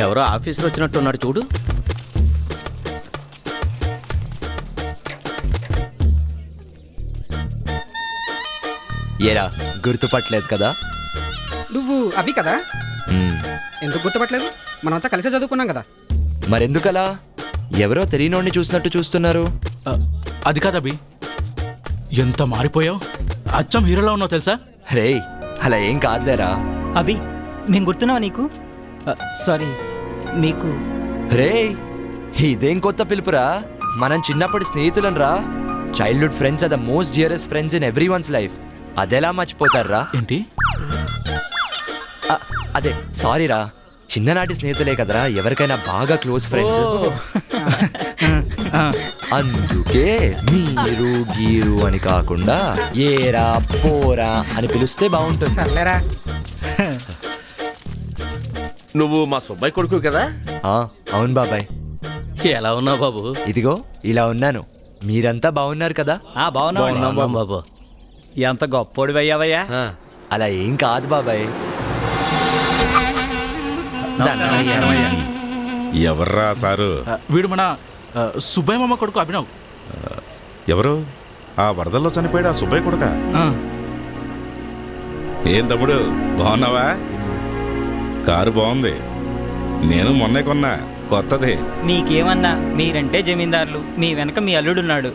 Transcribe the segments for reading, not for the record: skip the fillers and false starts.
ఎవరో ఆఫీసర్ వచ్చినట్టున్నాడు చూడు. ఏరా గుర్తుపట్టలేదు కదా? నువ్వు అవి కదా? ఎందుకు గుర్తుపట్టలేదు? మనమంతా కలిసే చదువుకున్నాం కదా. మరెందుకలా ఎవరో తెలియనోడిని చూసినట్టు చూస్తున్నారు? అది కాదు అభి, ఎంత మారిపోయావు. అచ్చం హీరోలో ఉన్నావు తెలుసా. రేయ్ అలా ఏం కాదులేరా. అభి మేము గుర్తున్నావా నీకు? సారీ మీకు. రేయ్ ఇదేం కొత్త పిలుపురా? మనం చిన్నప్పటి స్నేహితులం రా. Childhood friends are the most dearest friends in everyone's life. అదెలా మర్చిపోతారా? ఏంటి? అదే సారీ రా, చిన్ననాటి స్నేహితులే కదరా ఎవరికైనా బాగా క్లోజ్ ఫ్రెండ్స్. అందుకే మీరు గీరు అని కాకుండా ఏరా పోరా అని పిలిస్తే బాగుంటుంది. సర్లేరా. నువ్వు మా సుబ్బాయి కొడుకు కదా? అవును బాబాయ్. ఎలా ఉన్నావు బాబు? ఇదిగో ఇలా ఉన్నాను. మీరంతా బాగున్నారు కదా? బాగున్నాం బాబు. ఎంత గొప్పోడు అయ్యావయ్యా. అలా ఏం కాదు బాబాయ్. ఎవర్రా సారు? వీడు మన సుబ్బయ్య మామ కొడుకు అభినవ్. ఎవరు? ఆ వరదల్లో చనిపోయాడు ఆ సుబ్బయ్య కొడుక? ఏం తమ్ముడు బాగున్నావా? కారు బాగుంది, నేను మొన్నే కొన్నా, కొత్తది. మీకేమన్నా, మీరంటే జమీందారులు, మీ వెనక మీ అల్లుడున్నాడు.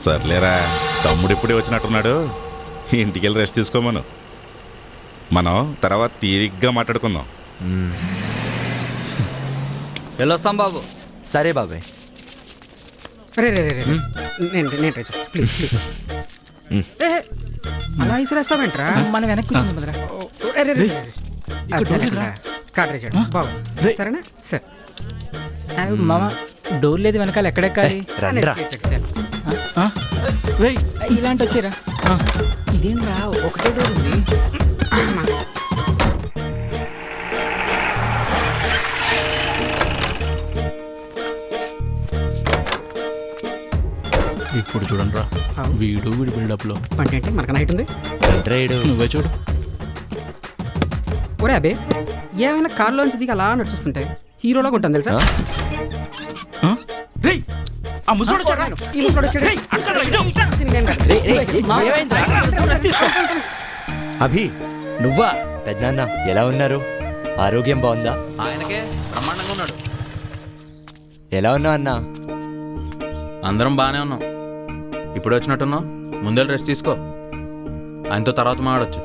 సర్లేరా, తమ్ముడు ఇప్పుడే వచ్చినట్టున్నాడు. ఇంటికెళ్ళి రెస్ట్ తీసుకోమను. మనం తర్వాత తీరిగ్గా మాట్లాడుకుందాం. వెళ్ళొస్తాం బాబు. సరే బాబాయ్. రే రే రే రే. నేను ట్రై చేస్తాను. Please please. అలా ఇసిరేస్తావేంట్రా? మనం వెనక్కి కూర్చుందాం కదరా. రే రే రే రే. కార్డ్ రే చేయడం బాబు. సరేనా? సరే. మామ డోర్ లేదు వెనకాల, ఎక్కడెక్కాలి? రండ్రా. రేయ్ ఇలాంటి వచ్చారా? ఇదేంట్రా ఒకటే డోర్ ఉంది. ఇప్పుడు చూడండి రా, వీడు వీడి బిల్డప్ లో అంటే ఏంటి మనకు నైట్ ఉంది. నువ్వే చూడు. ఒరే అబే, ఏమైనా కార్లోంచి దిగి అలా నడుచుస్తుంటే హీరోలాగా ఉంటుంది తెలుసా? రేయ్ ఆ ముసలోడు చూడరా. ఈ ముసలోడు వచ్చాడు. అభి నువ్వా? పెద్దనాన్న ఎలా ఉన్నారు? ఆరోగ్యం బాగుందా? ఆయనకే బ్రహ్మాండంగా ఉన్నాడు. ఎలా ఉన్నావు అన్నా? అందరం బాగానే ఉన్నాం. ఇప్పుడు వచ్చినట్టున్నావు, ముందే రెస్ట్ తీసుకో. ఆయనతో తర్వాత మాట్లాడొచ్చు.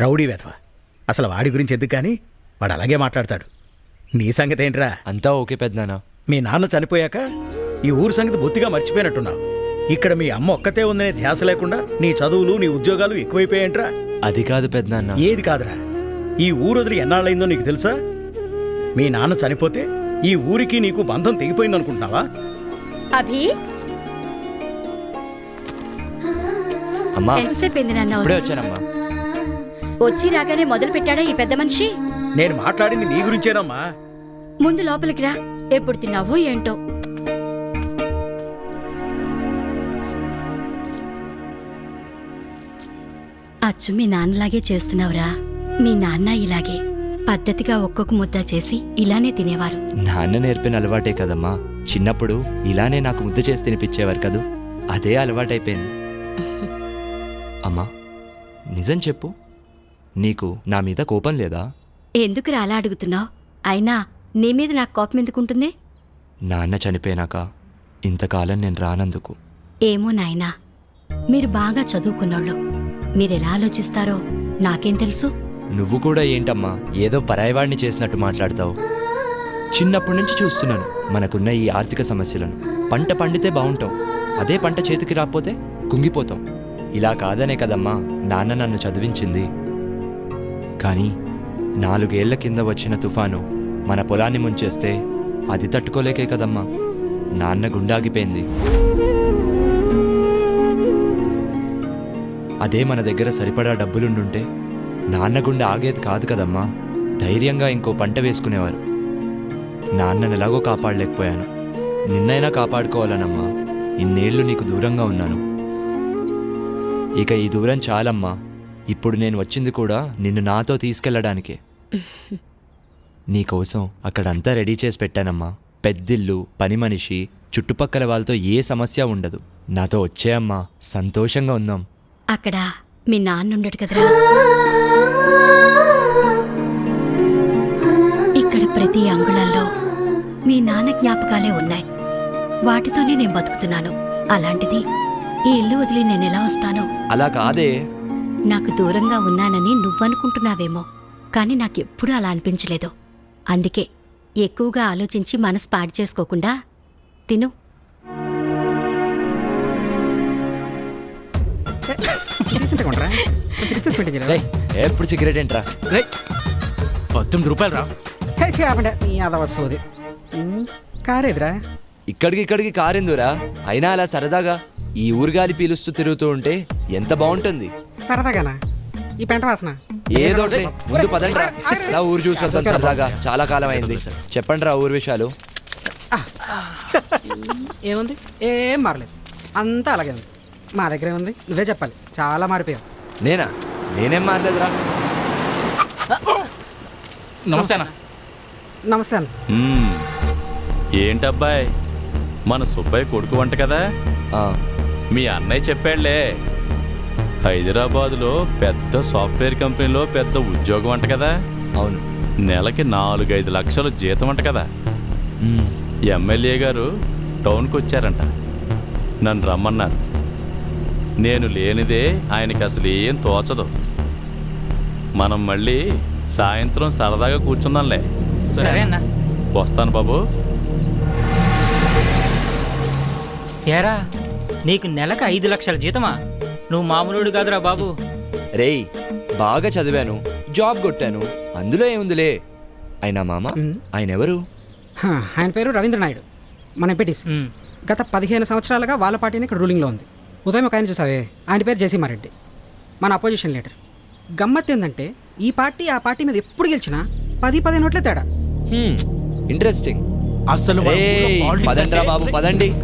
రౌడీ వెధవ. అసలు వాడి గురించి ఎందుకు కానీ, వాడు అలాగే మాట్లాడతాడు. నీ సంగతి ఏంట్రా? అంతా ఓకే పెద్దనాన్న. మీ నాన్న చనిపోయాక ఈ ఊరు సంగతి బొత్తిగా మర్చిపోయినట్టున్నావు. ఇక్కడ మీ అమ్మ ఒక్కతే ఉందనే ధ్యాస లేకుండా నీ చదువులు నీ ఉద్యోగాలు ఎక్కువైపోయాయంట్రా. అది కాదు పెద్దనాన్న. ఏది కాదురా, ఈ ఊరు వదిలి ఎన్నాళ్ళైందో నీకు తెలుసా? మీ నాన్న చనిపోతే ఈ ఊరికి నీకు బంధం తెగిపోయిందనుకుంటున్నావా? అభి అమ్మా ఎంతసేపు నాన్న ఇప్పుడే వచ్చానమ్మా. వచ్చి రాగానే మొదలు పెట్టాడా ఈ పెద్ద మనిషి? నేను మాట్లాడింది నీ గురించేనమ్మా. ముందు లోపలికి రా. ఎప్పుడు తిన్నావో ఏంటో. అచ్చు మీ నాన్నలాగే చేస్తున్నావురా. మీ నాన్న ఇలాగే పద్ధతిగా ఒక్కొక్క ముద్ద చేసి ఇలానే తినేవారు. నాన్న నేర్పిన అలవాటే కదమ్మా. చిన్నప్పుడు ఇలానే నాకు ముద్ద చేసి తినిపించేవారు కదూ, అదే అలవాటైపోయింది. అమ్మా నిజం చెప్పు, నీకు నా మీద కోపం లేదా? ఎందుకు అలా అడుగుతున్నావు? అయినా నీ మీద నాకు కోపం ఎందుకుంటుంది? నాన్న చనిపోయినాక ఇంతకాలం నేను రానందుకు. ఏమో నాయనా, మీరు బాగా చదువుకున్నోళ్ళు, మీరెలా ఆలోచిస్తారో నాకేం తెలుసు. నువ్వు కూడా ఏంటమ్మా ఏదో పరాయవాడిని చేసినట్టు మాట్లాడతావు? చిన్నప్పటి నుంచి చూస్తున్నాను మనకున్న ఈ ఆర్థిక సమస్యలను. పంట పండితే బాగుంటాం, అదే పంట చేతికి రాకపోతే కుంగిపోతాం. ఇలా కాదనే కదమ్మా నాన్న నన్ను చదివించింది. కానీ 4 ఏళ్ల కింద వచ్చిన తుఫాను మన పొలాన్ని ముంచేస్తే అది తట్టుకోలేకే కదమ్మా నాన్న గుండాగిపోయింది. అదే మన దగ్గర సరిపడా డబ్బులుండుంటే నాన్న గుండె ఆగేది కాదు కదమ్మా. ధైర్యంగా ఇంకో పంట వేసుకునేవారు. నాన్నను ఎలాగో కాపాడలేకపోయాను, నిన్నైనా కాపాడుకోవాలనమ్మా ఇన్నేళ్లు నీకు దూరంగా ఉన్నాను. ఇక ఈ దూరం చాలమ్మా. ఇప్పుడు నేను వచ్చింది కూడా నిన్ను నాతో తీసుకెళ్లడానికే. నీకోసం అక్కడంతా రెడీ చేసి పెట్టానమ్మా. పెద్దిల్లు, పని మనిషి, చుట్టుపక్కల వాళ్ళతో ఏ సమస్య ఉండదు. నాతో వచ్చేయమ్మా, సంతోషంగా ఉందాం. అక్కడ మీ నాన్న ఉండడు కదరా. ఇక్కడ ప్రతి అంగుళంలో మీ నాన్న జ్ఞాపకాలే ఉన్నాయి. వాటితోనే నేను బతుకుతున్నాను. అలాంటిది ఈ ఇల్లు వదిలి నేనెలా వస్తాను? అలా కాదే. నాకు దూరంగా ఉన్నానని నువ్వనుకుంటున్నావేమో, కానీ నాకెప్పుడూ అలా అనిపించలేదు. అందుకే ఎక్కువగా ఆలోచించి మనసు పాడు చేసుకోకుండా తిను. డీసెంట్గా ఉండరా, కొంచెం రిచెస్ మెయింటైన్ చేయరా? రేయ్, ఎప్పుడు సిగరెట్ ఏంట్రా? రే 18 రూపాయలు రా. హే చేపండి నీ అదవ సోది. కారేదిరా? ఇక్కడికి కారెందురా? అయినా అలా సరదాగా ఈ ఊరుగాలి పీలుస్తూ తిరుగుతూ ఉంటే ఎంత బాగుంటుంది. సరదాగానా? ఈ పెంట వాసన ఏదో ఒకటి. ముందు పదండ్రా, నా ఊరు చూసి వద్దాం సరదాగా. చాలా కాలం అయింది. చెప్పండి రా ఊరు విషయాలు. ఏముంది? ఏం మారలేదు, అంతా అలాగే ఉంది. మా దగ్గర ఏముంది? నువ్వే చెప్పాలి. చాలా మారిపోయావు. నేనేం మారలేదురా. నమస్తే అన్న. నమస్తే అన్న. ఏంటబ్బాయ్, మన సుబ్బయ్య కొడుకు వంట కదా? ఆ, మీ అన్నయ్య చెప్పాడులే, హైదరాబాదులో పెద్ద సాఫ్ట్వేర్ కంపెనీలో పెద్ద ఉద్యోగం అంట కదా? అవును. నెలకి 4-5 లక్షలు జీతం అంట కదా? ఎమ్మెల్యే గారు టౌన్కి వచ్చారంట, నన్ను రమ్మన్నారు. నేను లేనిదే ఆయనకి అసలు ఏం తోచదు. మనం మళ్ళీ సాయంత్రం సరదాగా కూర్చుందాంలే. సరే అన్న. వస్తాను బాబు. ఏరా, నీకు నెలకు 5 లక్షల జీతమా? నువ్వు మామూలుడు కాదురా బాబు. రేయ్, బాగా చదివాను, జాబ్ కొట్టాను, అందులో ఏముందిలే. అయినా మామ, ఆయన ఎవరు? ఆయన పేరు రవీంద్ర నాయుడు, మన ఎంపీటీసీ. గత 15 సంవత్సరాలుగా వాళ్ళ పార్టీని ఇక్కడ రూలింగ్లో ఉంది. ఉదయం ఒక ఆయన చూసావే, ఆయన పేరు జయసింహారెడ్డి, మన అపోజిషన్ లీడర్. గమ్మత్ ఏంటంటే ఈ పార్టీ ఆ పార్టీ మీద ఎప్పుడు గెలిచినా 10-15 ఓట్లే తేడా. ఇంట్రెస్టింగ్. అసలు మన ఊర్లో politics పదండ్రా అంటే- బాబు, పదండి.